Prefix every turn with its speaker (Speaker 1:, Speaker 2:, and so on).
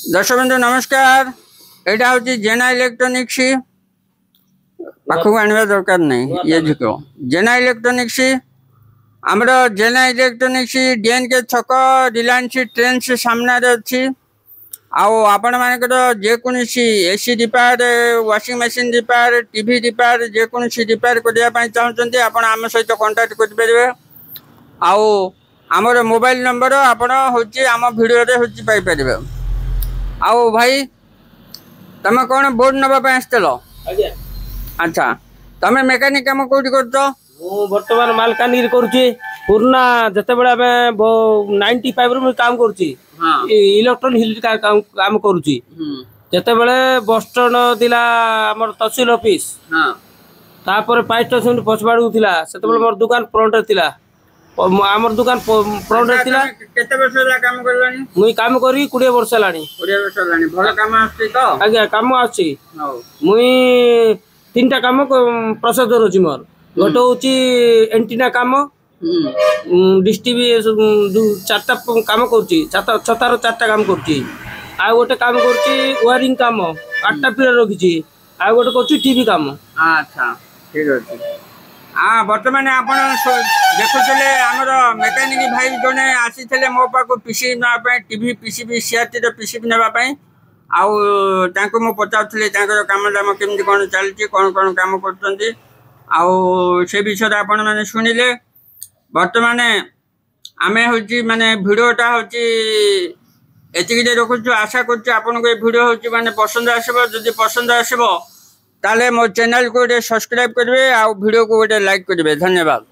Speaker 1: दर्शक बंधु नमस्कार। यहाँ हूँ जेना इलेक्ट्रोनिक्स पाखक आने दरकार नहीं ये झुको जेना इलेक्ट्रोनिक्स आमर जेना इलेक्ट्रोनिक्स डीएनके छक रिलायंस ट्रेन से सामने अच्छी आपण मानकर जेकोसी AC repair washing machine repair TV repair जेकोसी रिपेयर करने चाहते आपण आम सहित कांटेक्ट करेंगे। आमर मोबाइल नंबर आपण हूँ आम भिडियो हूँ पाइपर। आओ भाई तमें कौन बोर्ड नाप आसल? अच्छा तमें मेकानिक काम कौटी कर?
Speaker 2: बर्तमान मालकानगिरी करुच्ची पुराना जिते बड़े 95 रु काम करुच्ची इलेक्ट्रोनिक काम करुच्ची जिते बड़े बस स्टैंड थिला हमर तहसील ऑफिस तापर पाई स्टेशन पछबाड़ू थिला सेते बड़े मोर दुकान फ्रंट रे थिला हमर दुकान फ्रंट रे थिला।
Speaker 1: केते वर्ष ला काम करलानी?
Speaker 2: मुई काम करी 20 वर्ष लानी।
Speaker 1: 20 वर्ष लानी भल काम आछि तो?
Speaker 2: आज्ञा काम आछि। मुई तीनटा काम प्रोसेसर अछि मोर गोटे हूँ एंटीना काम डिस्ट्रीब्यू 4टा काम करुच्ची छतार 4टा काम करुच्ची आ गोटे काम करुच्ची वायरिंग काम 8टा पिलर रखी आ गोटे करुच्ची टीवी काम।
Speaker 1: अच्छा ठीक अच्छे। हाँ बर्तमान आप देखुले आमर मेकानिक भाई जड़े आसी मो पाक पीसी नापी टीवी पीसीबी सीआरटी पीसीबी नापी आउ पचारूली कम दाम केमती कौन चलती कौन कौन काम कर से विषय आपण मैंने शुणिले। बर्तमान आम हूँ माने भिडटा हूँ एति रखुचु आशा कर भिडियो हूँ माने पसंद आसो जदि पसंद आसो ताले मो चैनल को गोटे सब्सक्राइब करेंगे आ वीडियो को गोटे लाइक करेंगे। धन्यवाद।